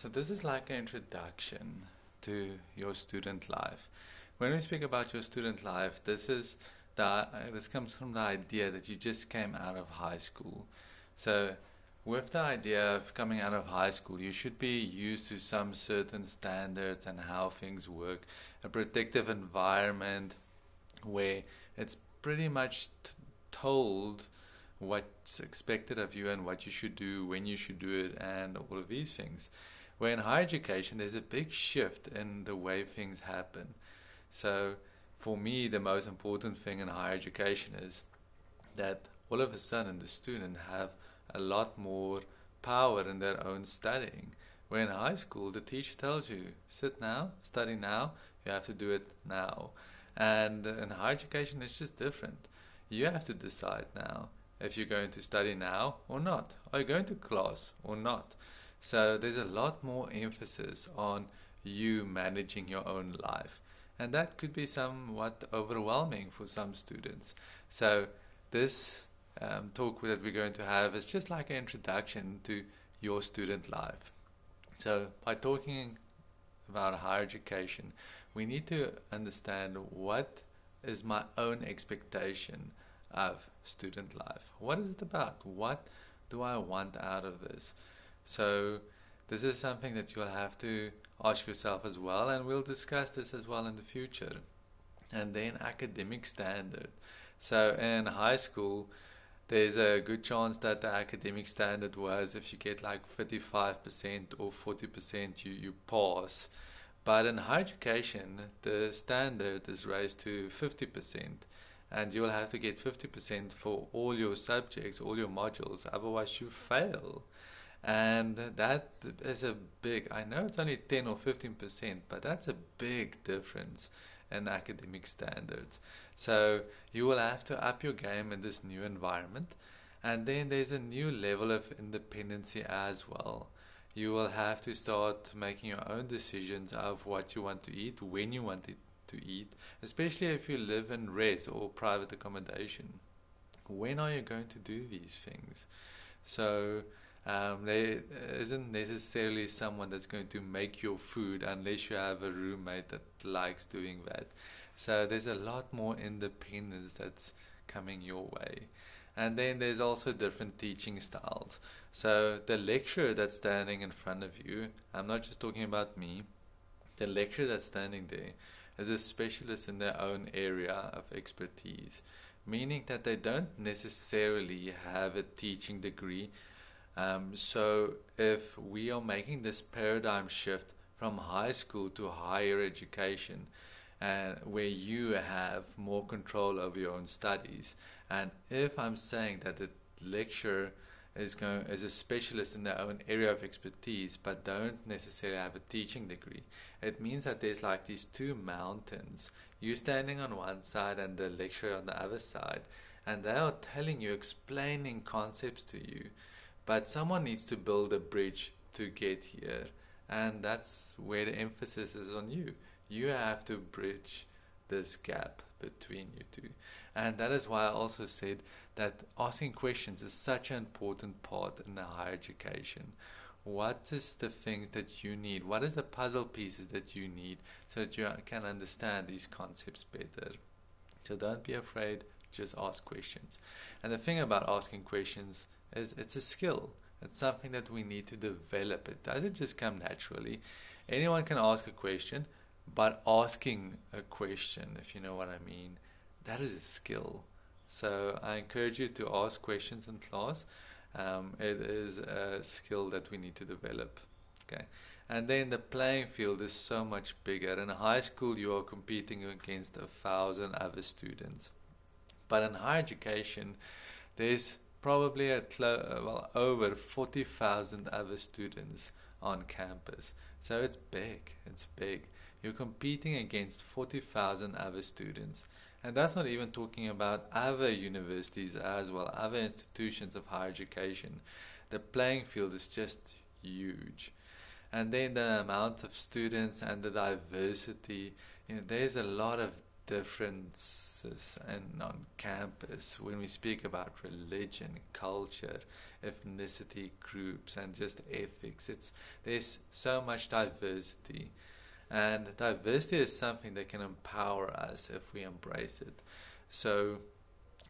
So this is like an introduction to your student life. When we speak about your student life, this comes from the idea that you just came out of high school. So with the idea of coming out of high school, you should be used to some certain standards and how things work, a protective environment where it's pretty much told what's expected of you and what you should do, when you should do it, and all of these things. Where in higher education, there's a big shift in the way things happen. So, for me, the most important thing in higher education is that all of a sudden the student have a lot more power in their own studying. Where in high school, the teacher tells you, sit now, study now, you have to do it now. And in higher education, it's just different. You have to decide now if you're going to study now or not. Are you going to class or not? So there's a lot more emphasis on you managing your own life. And that could be somewhat overwhelming for some students. So this talk that we're going to have is just like an introduction to your student life. So by talking about higher education, we need to understand what is my own expectation of student life. What is it about? What do I want out of this? So this is something that you'll have to ask yourself as well, and we'll discuss this as well in the future. And then academic standard. So in high school, there's a good chance that the academic standard was if you get like 35% or 40%, you pass. But in higher education, the standard is raised to 50%. And you will have to get 50% for all your subjects, all your modules, otherwise you fail. And that is a big, I know it's only 10 or 15%, but that's a big difference in academic standards. So you will have to up your game in this new environment. And then there's a new level of independency as well. You will have to start making your own decisions of what you want to eat, when you want it to eat, especially if you live in res or private accommodation. When are you going to do these things? So there isn't necessarily someone that's going to make your food unless you have a roommate that likes doing that. So there's a lot more independence that's coming your way. And then there's also different teaching styles. So the lecturer that's standing in front of you, I'm not just talking about me, the lecturer that's standing there is a specialist in their own area of expertise, meaning that they don't necessarily have a teaching degree. So if we are making this paradigm shift from high school to higher education, and where you have more control over your own studies, and if I'm saying that the lecturer is a specialist in their own area of expertise but don't necessarily have a teaching degree, it means that there's like these two mountains, you standing on one side and the lecturer on the other side, and they are telling you, explaining concepts to you, but someone needs to build a bridge to get here, and that's where the emphasis is on you. You have to bridge this gap between you two. And that is why I also said that asking questions is such an important part in the higher education. What is the things that you need? What is the puzzle pieces that you need so that you can understand these concepts better? So don't be afraid, just ask questions. And the thing about asking questions is it's a skill. It's something that we need to develop. It doesn't just come naturally. Anyone can ask a question, but asking a question, if you know what I mean, that is a skill. So I encourage you to ask questions in class. It is a skill that we need to develop. Okay, and then the playing field is so much bigger. In high school, you are competing against 1,000 other students, but in higher education, there's probably over 40,000 other students on campus. So it's big. It's big. You're competing against 40,000 other students. And that's not even talking about other universities as well, other institutions of higher education. The playing field is just huge. And then the amount of students and the diversity, there's a lot of differences and on campus when we speak about religion, culture, ethnicity groups, and just ethics. There's so much diversity, and diversity is something that can empower us if we embrace it. So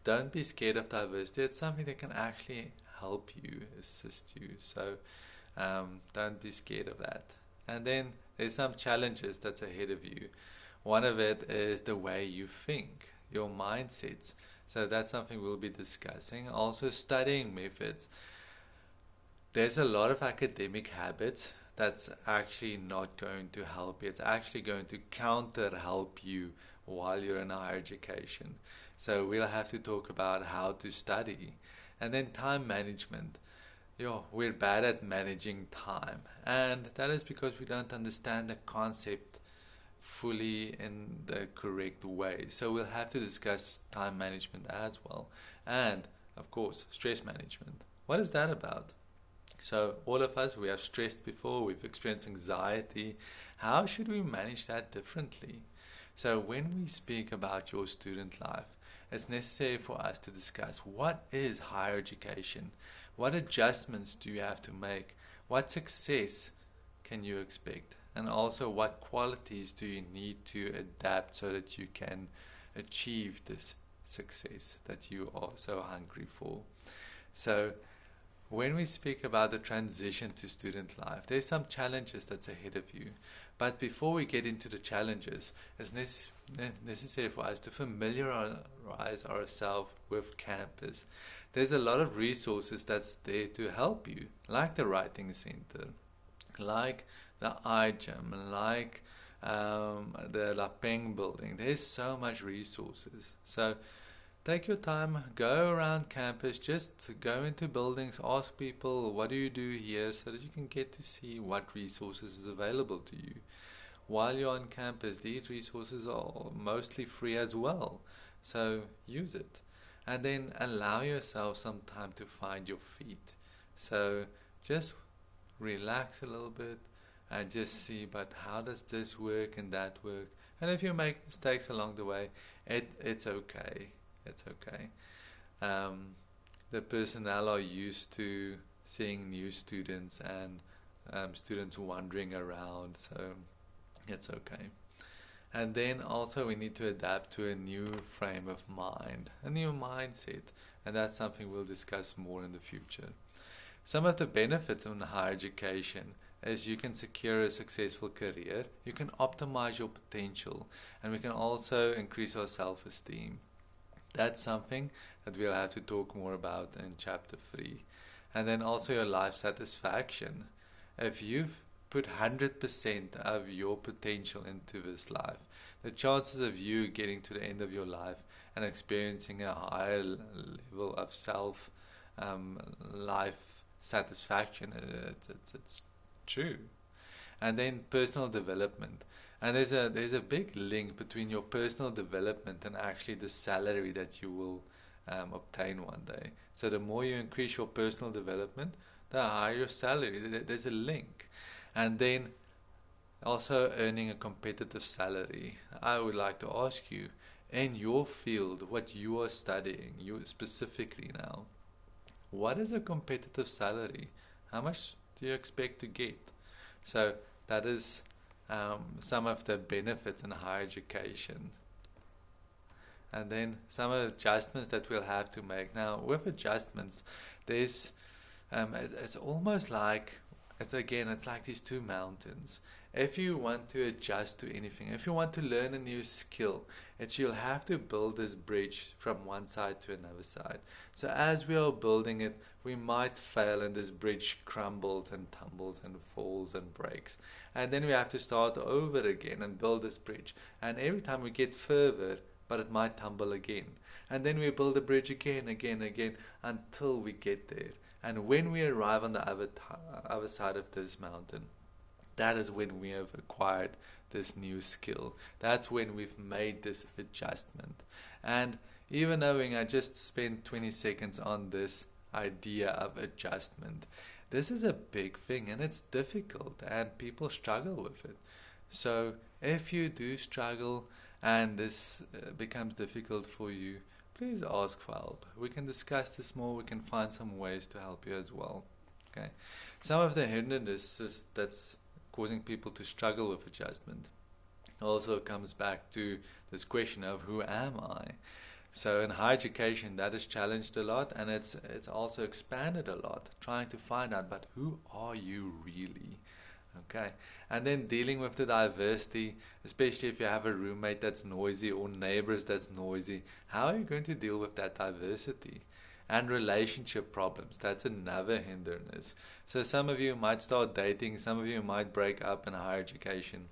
don't be scared of diversity. It's something that can actually help you, assist you. So don't be scared of that. And then there's some challenges that's ahead of you. One of it is the way you think, your mindsets. So that's something we'll be discussing. Also, studying methods. There's a lot of academic habits that's actually not going to help you. It's actually going to counter help you while you're in higher education. So we'll have to talk about how to study. And then time management. We're bad at managing time. And that is because we don't understand the concept fully in the correct way. So we'll have to discuss time management as well. And, of course, stress management. What is that about? So all of us, we have stressed before, we've experienced anxiety. How should we manage that differently? So when we speak about your student life, it's necessary for us to discuss what is higher education? What adjustments do you have to make? What success can you expect? And also what qualities do you need to adapt so that you can achieve this success that you are so hungry for? So when we speak about the transition to student life, there's some challenges that's ahead of you. But before we get into the challenges, it's necessary for us to familiarize ourselves with campus. There's a lot of resources that's there to help you, like the Writing Center, like the iGym, like the La Peng building. There's so much resources. So take your time, go around campus, just go into buildings, ask people, what do you do here, so that you can get to see what resources is available to you. While you're on campus, these resources are mostly free as well, so use it. And then allow yourself some time to find your feet. So just relax a little bit and just see, but how does this work and that work? And if you make mistakes along the way, it's okay. It's okay. The personnel are used to seeing new students and students wandering around, so it's okay. And then also we need to adapt to a new frame of mind, a new mindset, and that's something we'll discuss more in the future. Some of the benefits of higher education is you can secure a successful career, you can optimize your potential, and we can also increase our self-esteem. That's something that we'll have to talk more about in Chapter 3. And then also your life satisfaction. If you've put 100% of your potential into this life, the chances of you getting to the end of your life and experiencing a higher level of life satisfaction, it's true. And then personal development. And there's a big link between your personal development and actually the salary that you will obtain one day. So the more you increase your personal development, the higher your salary. There's a link. And then also earning a competitive salary. I would like to ask you, in your field, what you are studying, you specifically now, what is a competitive salary? How much do you expect to get? So that is some of the benefits in higher education. And then some of the adjustments that we'll have to make. Now, with adjustments, there's it's almost like it's like these two mountains. If you want to adjust to anything, if you want to learn a new skill, you'll have to build this bridge from one side to another side. So as we are building it, we might fail and this bridge crumbles and tumbles and falls and breaks. And then we have to start over again and build this bridge. And every time we get further, but it might tumble again. And then we build the bridge again, until we get there. And when we arrive on the other side of this mountain, that is when we have acquired this new skill. That's when we've made this adjustment. And even knowing I just spent 20 seconds on this idea of adjustment, this is a big thing and it's difficult and people struggle with it. So if you do struggle, and this becomes difficult for you, please ask for help. We can discuss this more. We can find some ways to help you as well. Okay. Some of the hindrances that's causing people to struggle with adjustment also comes back to this question of who am I? So in higher education, that is challenged a lot, and it's also expanded a lot, trying to find out, but who are you really? Okay, and then dealing with the diversity, especially if you have a roommate that's noisy or neighbors that's noisy, how are you going to deal with that diversity? And relationship problems, that's another hindrance. So some of you might start dating, some of you might break up in higher education,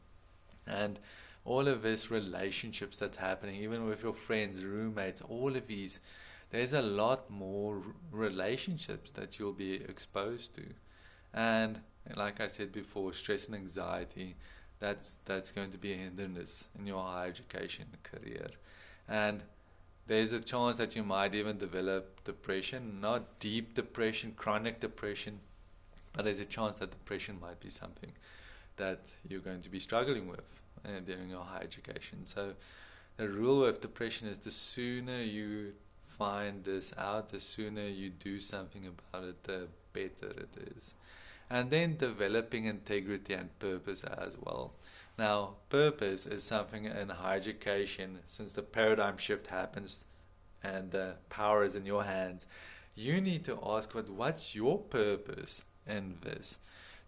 and all of this relationships that's happening, even with your friends, roommates, all of these, there's a lot more relationships that you'll be exposed to. And like I said before, stress and anxiety, that's going to be a hindrance in your higher education career. And there's a chance that you might even develop depression, not deep depression, chronic depression, but there's a chance that depression might be something that you're going to be struggling with during your higher education. So the rule with depression is the sooner you find this out, the sooner you do something about it, the better it is. And then developing integrity and purpose as well. Now, purpose is something in higher education, since the paradigm shift happens and the power is in your hands, you need to ask what's your purpose in this.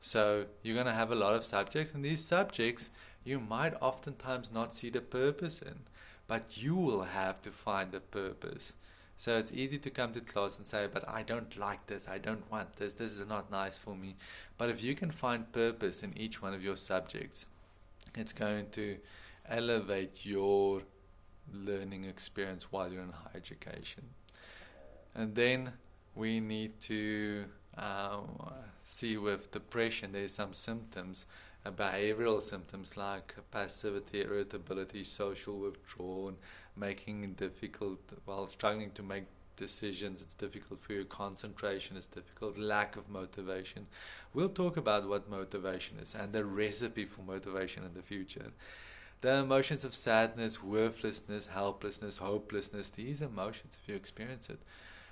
So you're going to have a lot of subjects, and these subjects you might oftentimes not see the purpose in, but you will have to find the purpose. So it's easy to come to class and say, but I don't like this, I don't want this, this is not nice for me. But if you can find purpose in each one of your subjects, it's going to elevate your learning experience while you're in higher education. And then we need to see with depression, there's some symptoms, behavioral symptoms like passivity, irritability, social withdrawal, making it difficult, struggling to make decisions, it's difficult for your concentration, it's difficult, lack of motivation. We'll talk about what motivation is and the recipe for motivation in the future. The emotions of sadness, worthlessness, helplessness, hopelessness, these emotions, if you experience it,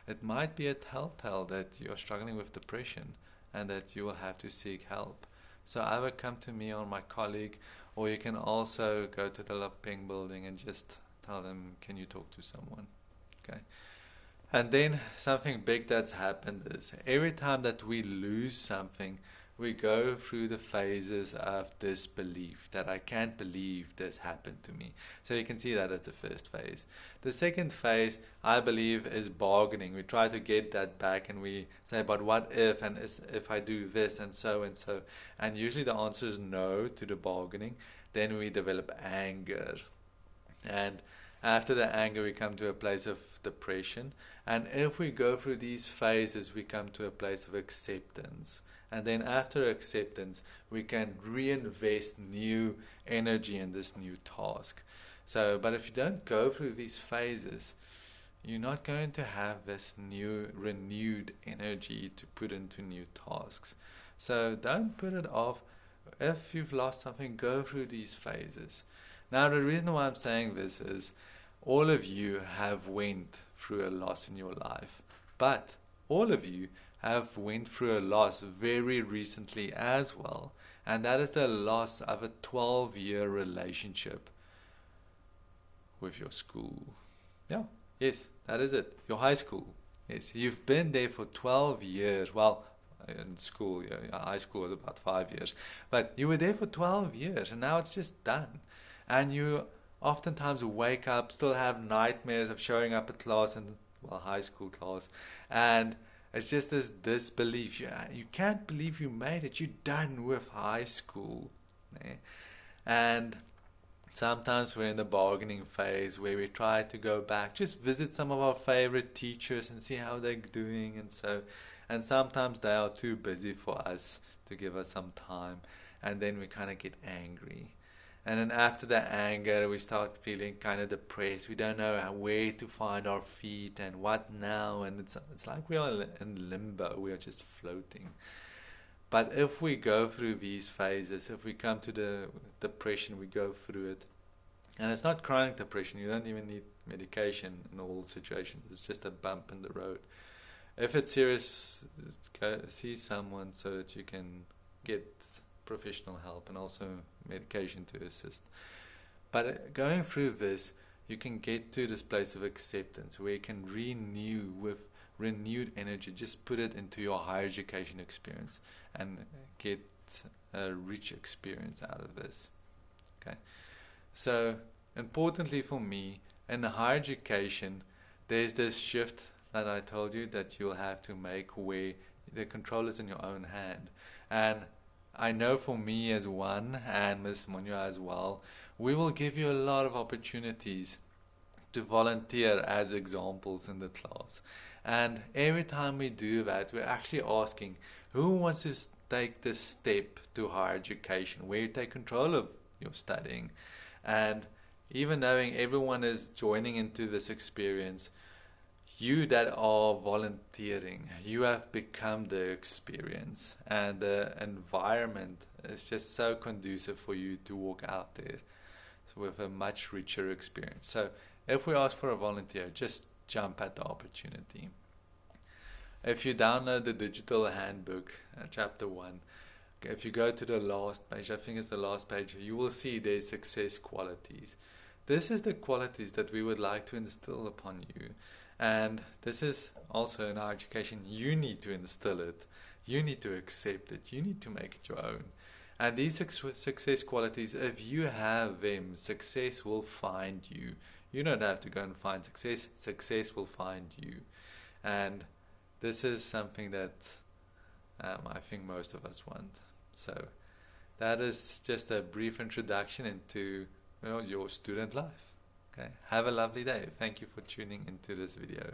it might be a telltale that you're struggling with depression and that you will have to seek help. So either come to me or my colleague, or you can also go to the Lapeng building and just tell them, can you talk to someone? Okay. And then something big that's happened is every time that we lose something, we go through the phases of disbelief, that I can't believe this happened to me. So you can see that as the first phase. The second phase, I believe, is bargaining. We try to get that back and we say, but what if, and if I do this and so and so. And usually the answer is no to the bargaining. Then we develop anger. And after the anger, we come to a place of depression. And if we go through these phases, we come to a place of acceptance. And then after acceptance, we can reinvest new energy in this new task. So, but if you don't go through these phases, you're not going to have this new renewed energy to put into new tasks. So don't put it off. If you've lost something, go through these phases. Now, the reason why I'm saying this is all of you have went through a loss in your life, but all of you have went through a loss very recently as well, and that is the loss of a 12-year relationship with your school. Yeah, yes, that is it. Your high school. Yes, you've been there for 12 years. Well, in school, high school was about 5 years, but you were there for 12 years, and now it's just done. And you oftentimes wake up, still have nightmares of showing up at class, and high school class, and it's just this disbelief. You can't believe you made it. You're done with high school. And sometimes we're in the bargaining phase where we try to go back, just visit some of our favorite teachers and see how they're doing. And sometimes they are too busy for us to give us some time. And then we kind of get angry. And then after the anger, we start feeling kind of depressed. We don't know where to find our feet and what now. And it's like we are in limbo. We are just floating. But if we go through these phases, if we come to the depression, we go through it. And it's not chronic depression. You don't even need medication in all situations. It's just a bump in the road. If it's serious, go see someone so that you can get professional help and also medication to assist. But going through this, you can get to this place of acceptance where you can renew with renewed energy. Just put it into your higher education experience and get a rich experience out of this. Okay. So, importantly for me, in higher education, there's this shift that I told you that you'll have to make where the control is in your own hand. And I know for me as one, and Ms. Monyo as well, we will give you a lot of opportunities to volunteer as examples in the class. And every time we do that, we're actually asking, who wants to take this step to higher education, where you take control of your studying? And even knowing everyone is joining into this experience, you that are volunteering, you have become the experience, and the environment is just so conducive for you to walk out there with a much richer experience. So if we ask for a volunteer, just jump at the opportunity. If you download the digital handbook, Chapter 1, if you go to the last page, I think it's the last page, you will see there's success qualities. This is the qualities that we would like to instill upon you. And this is also in our education. You need to instill it. You need to accept it. You need to make it your own. And these success qualities, if you have them, success will find you. You don't have to go and find success. Success will find you. And this is something that I think most of us want. So that is just a brief introduction into your student life. Okay. Have a lovely day. Thank you for tuning into this video.